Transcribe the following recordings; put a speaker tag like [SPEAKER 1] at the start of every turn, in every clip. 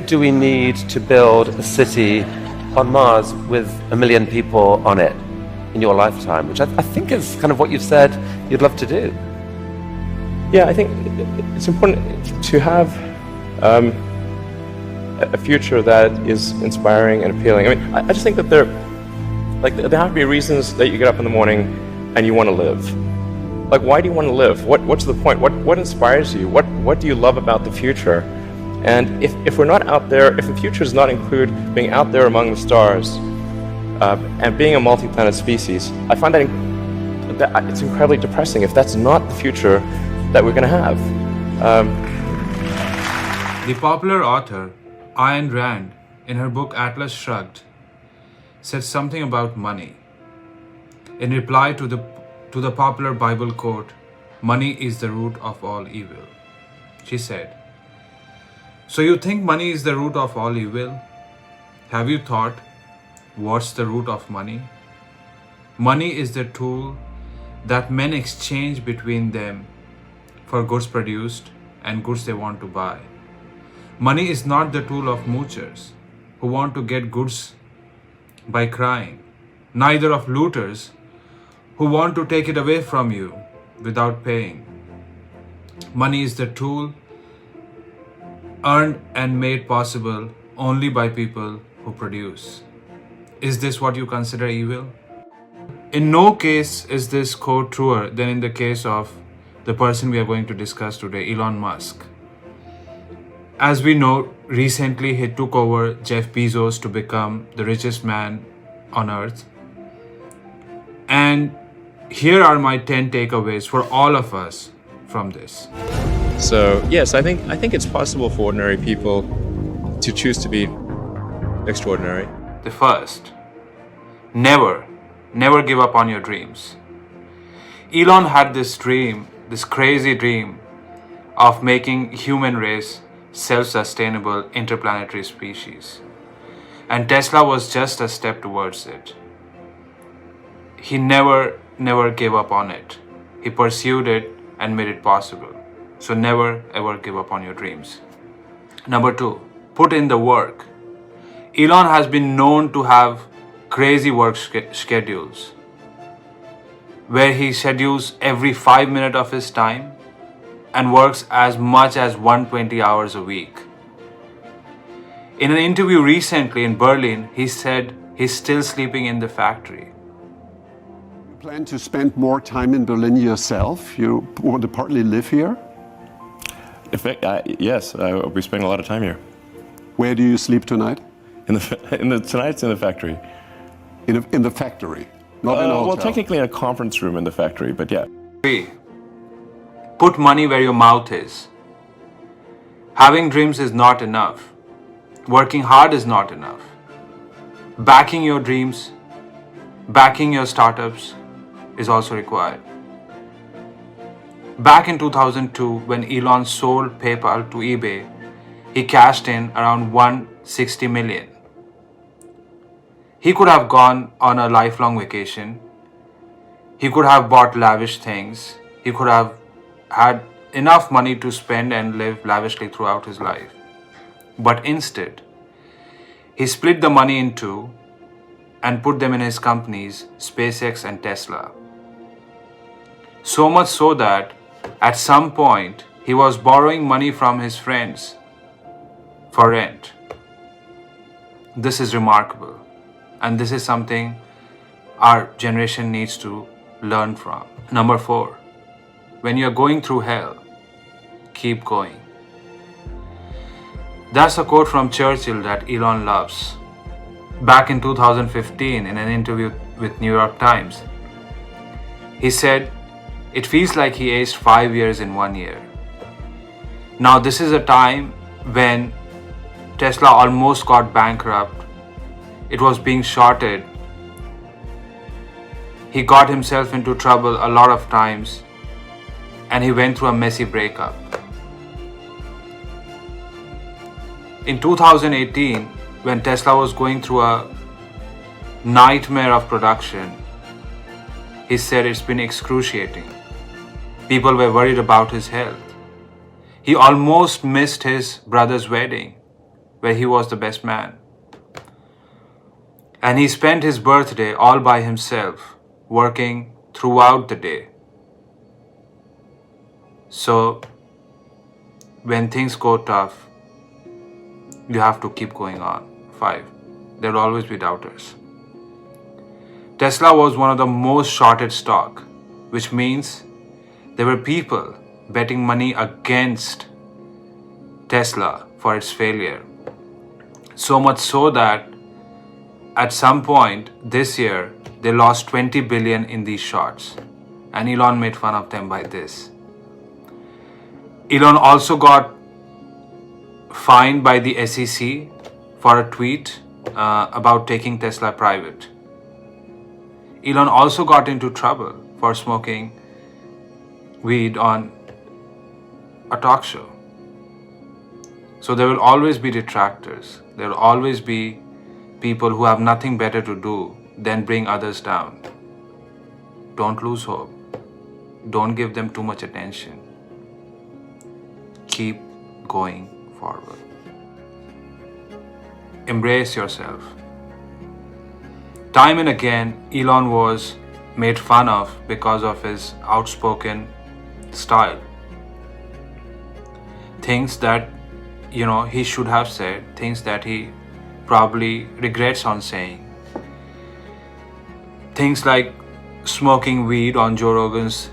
[SPEAKER 1] do we need to build a city on Mars with 1 million people on it in your lifetime? Which I think is kind of what you've said you'd love to do.
[SPEAKER 2] Yeah, I think it's important to have a future that is inspiring and appealing. I mean, I just think that there have to be reasons that you get up in the morning and you want to live. Like, why do you want to live? What's the point? What inspires you? What do you love about the future? And if we're not out there, if the future does not include being out there among the stars and being a multi-planet species, I find that it's incredibly depressing if that's not the future that we're going to have.
[SPEAKER 3] The popular author Ayn Rand, in her book Atlas Shrugged, said something about money. In reply to the popular Bible quote, "Money is the root of all evil," she said, "So you think money is the root of all evil? Have you thought, what's the root of money? Money is the tool that men exchange between them for goods produced and goods they want to buy. Money is not the tool of moochers who want to get goods by crying, neither of looters who want to take it away from you without paying. Money is the tool earned and made possible only by people who produce. Is this what you consider evil?" In no case is this quote truer than in the case of the person we are going to discuss today, Elon Musk. As we know, recently he took over Jeff Bezos to become the richest man on earth. And here are my 10 takeaways for all of us from this.
[SPEAKER 2] So yes, I think it's possible for ordinary people to choose to be extraordinary.
[SPEAKER 3] The first, never give up on your dreams. Elon had this dream, this crazy dream of making human race self-sustainable interplanetary species. And Tesla was just a step towards it. He never gave up on it. He pursued it and made it possible. So never ever give up on your dreams. Number 2, put in the work. Elon has been known to have crazy work schedules where he schedules every 5 minutes of his time and works as much as 120 hours a week. In an interview recently in Berlin, he said he's still sleeping in the factory.
[SPEAKER 4] You plan to spend more time in Berlin yourself? You want to partly live here?
[SPEAKER 2] In fact, yes, I'll be spending a lot of time here.
[SPEAKER 4] Where do you sleep tonight?
[SPEAKER 2] Tonight's in the factory.
[SPEAKER 4] In the factory, not in a hotel.
[SPEAKER 2] Well, technically in a conference room in the factory, but yeah.
[SPEAKER 3] 3, put money where your mouth is. Having dreams is not enough. Working hard is not enough. Backing your dreams, backing your startups is also required. Back in 2002, when Elon sold PayPal to eBay, he cashed in around $160 million. He could have gone on a lifelong vacation. He could have bought lavish things. He could have had enough money to spend and live lavishly throughout his life. But instead, he split the money in two and put them in his companies, SpaceX and Tesla. So much so that at some point, he was borrowing money from his friends for rent. This is remarkable. And this is something our generation needs to learn from. Number 4, when you're going through hell, keep going. That's a quote from Churchill that Elon loves. Back in 2015, in an interview with New York Times, he said, "It feels like he aged 5 years in 1 year." Now, this is a time when Tesla almost got bankrupt. It was being shorted. He got himself into trouble a lot of times and he went through a messy breakup. In 2018, when Tesla was going through a nightmare of production, he said it's been excruciating. People were worried about his health. He almost missed his brother's wedding where he was the best man. And he spent his birthday all by himself, working throughout the day. So, when things go tough, you have to keep going on. 5. There will always be doubters. Tesla was one of the most shorted stock, which means there were people betting money against Tesla for its failure. So much so that at some point this year, they lost 20 billion in these shorts. And Elon made fun of them by this. Elon also got fined by the SEC for a tweet about taking Tesla private. Elon also got into trouble for smoking weed on a talk show. So there will always be detractors. There will always be people who have nothing better to do than bring others down. Don't lose hope. Don't give them too much attention. Keep going forward. Embrace yourself. Time and again, Elon was made fun of because of his outspoken style. Things that, he should have said, things that he probably regrets on saying. Things like smoking weed on Joe Rogan's.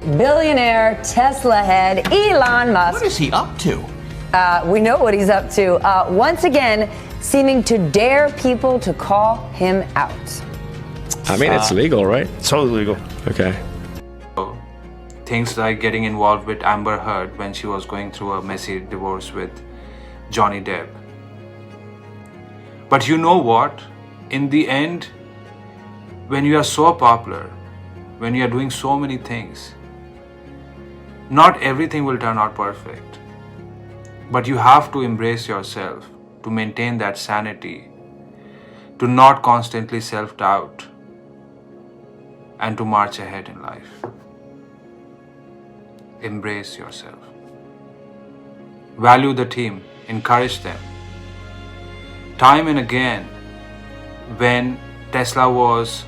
[SPEAKER 5] Billionaire Tesla head Elon Musk.
[SPEAKER 6] What is he up to?
[SPEAKER 5] We know what he's up to. Once again, seeming to dare people to call him out.
[SPEAKER 2] I mean, it's legal, right?
[SPEAKER 7] Totally legal.
[SPEAKER 2] Okay.
[SPEAKER 3] Things like getting involved with Amber Heard when she was going through a messy divorce with Johnny Depp. But you know what? In the end, when you are so popular, when you are doing so many things, not everything will turn out perfect. But you have to embrace yourself to maintain that sanity, to not constantly self-doubt, and to march ahead in life. Embrace yourself. Value the team. Encourage them. Time and again, when Tesla was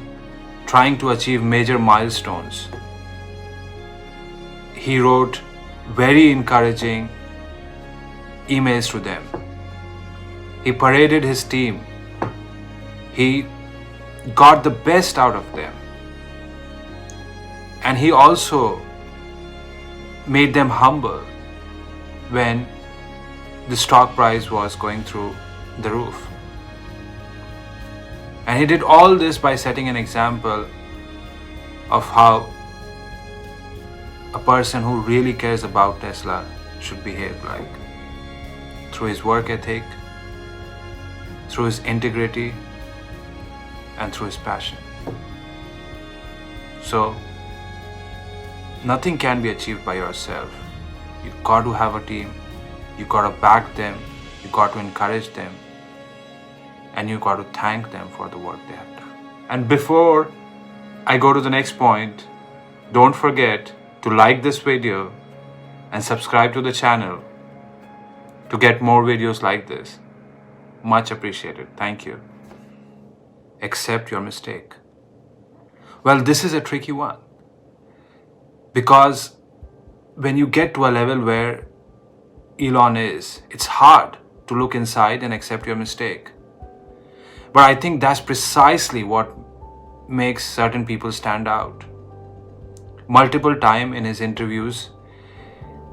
[SPEAKER 3] trying to achieve major milestones, he wrote very encouraging emails to them. He paraded his team. He got the best out of them. And he also made them humble when the stock price was going through the roof. And he did all this by setting an example of how a person who really cares about Tesla should behave like. Through his work ethic, through his integrity, and through his passion. So, nothing can be achieved by yourself. You got to have a team. You got to back them. You got to encourage them. And you got to thank them for the work they have done. And before I go to the next point, don't forget to like this video and subscribe to the channel to get more videos like this. Much appreciated. Thank you. Accept your mistake. Well, this is a tricky one. Because when you get to a level where Elon is, it's hard to look inside and accept your mistake. But I think that's precisely what makes certain people stand out. Multiple times in his interviews,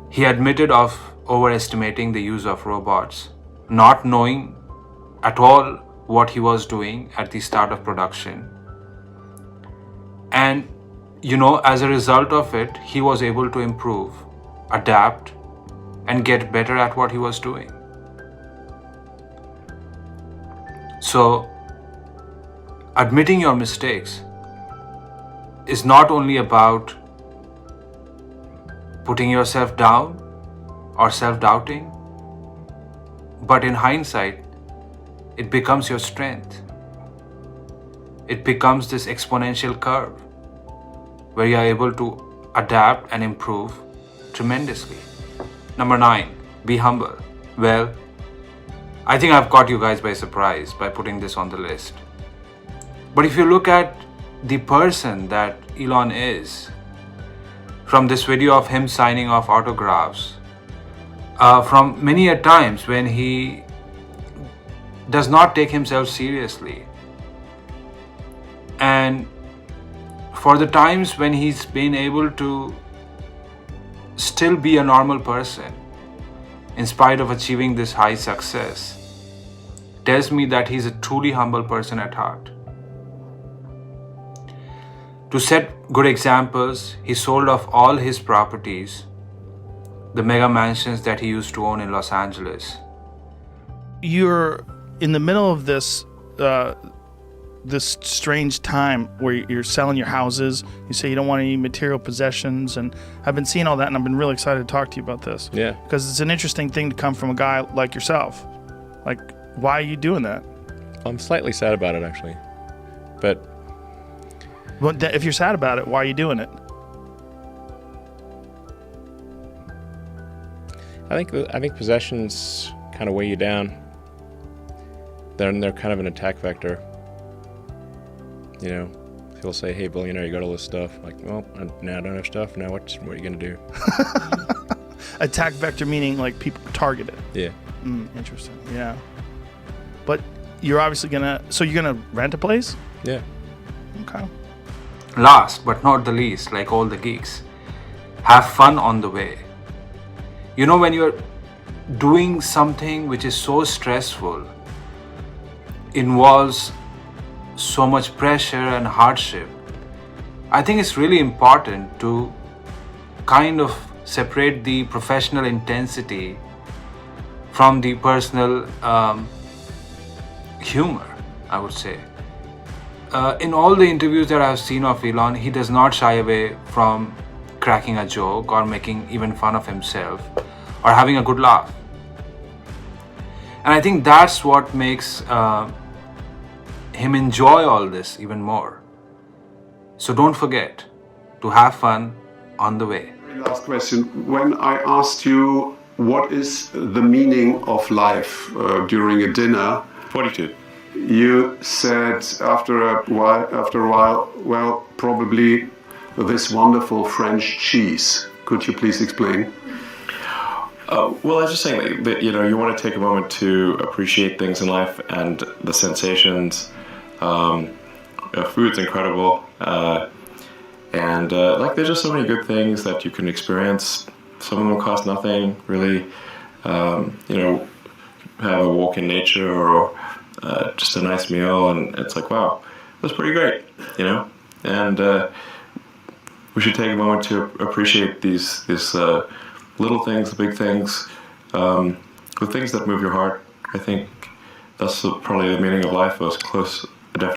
[SPEAKER 3] he admitted of overestimating the use of robots, not knowing at all what he was doing at the start of production. And as a result of it, he was able to improve, adapt, and get better at what he was doing. So, admitting your mistakes is not only about putting yourself down or self-doubting, but in hindsight, it becomes your strength. It becomes this exponential curve where you are able to adapt and improve tremendously. Number 9, be humble. Well, I think I've caught you guys by surprise by putting this on the list. But if you look at the person that Elon is, from this video of him signing off autographs, from many a times when he does not take himself seriously, and for the times when he's been able to still be a normal person in spite of achieving this high success, tells me that he's a truly humble person at heart. To set good examples, he sold off all his properties, the mega mansions that he used to own in Los Angeles.
[SPEAKER 6] You're in the middle of this this strange time where you're selling your houses. You say you don't want any material possessions, and I've been seeing all that, and I've been really excited to talk to you about this.
[SPEAKER 2] Yeah.
[SPEAKER 6] Because it's an interesting thing to come from a guy like yourself. Like, why are you doing that?
[SPEAKER 2] I'm slightly sad about it, actually. But
[SPEAKER 6] Well, if you're sad about it, why are you doing it?
[SPEAKER 2] I think possessions kind of weigh you down. They're kind of an attack vector. You know, people say, "Hey, billionaire, you got all this stuff." Like, well, now I don't have stuff. Now what are you gonna do?
[SPEAKER 6] Attack vector meaning like people target it.
[SPEAKER 2] Yeah.
[SPEAKER 6] Interesting. Yeah. But you're obviously you're gonna rent a place?
[SPEAKER 2] Yeah.
[SPEAKER 6] Okay.
[SPEAKER 3] Last but not the least, like all the geeks, have fun on the way. You know, when you're doing something which is so stressful, involves so much pressure and hardship, I think it's really important to kind of separate the professional intensity from the personal humor, I would say. In all the interviews that I've seen of Elon, he does not shy away from cracking a joke or making even fun of himself or having a good laugh. And I think that's what makes him enjoy all this even more. So don't forget to have fun on the way.
[SPEAKER 4] Very last question. When I asked you what is the meaning of life during a dinner,
[SPEAKER 2] 42.
[SPEAKER 4] you said after a while, well, probably this wonderful French cheese. Could you please explain?
[SPEAKER 7] Well, I was just saying that you want to take a moment to appreciate things in life and the sensations. Food's incredible, and there's just so many good things that you can experience. Some of them cost nothing, really. Have a walk in nature or just a nice meal, and it's like, wow, that's pretty great, And we should take a moment to appreciate these little things, the big things, the things that move your heart. I think that's probably the meaning of life, as close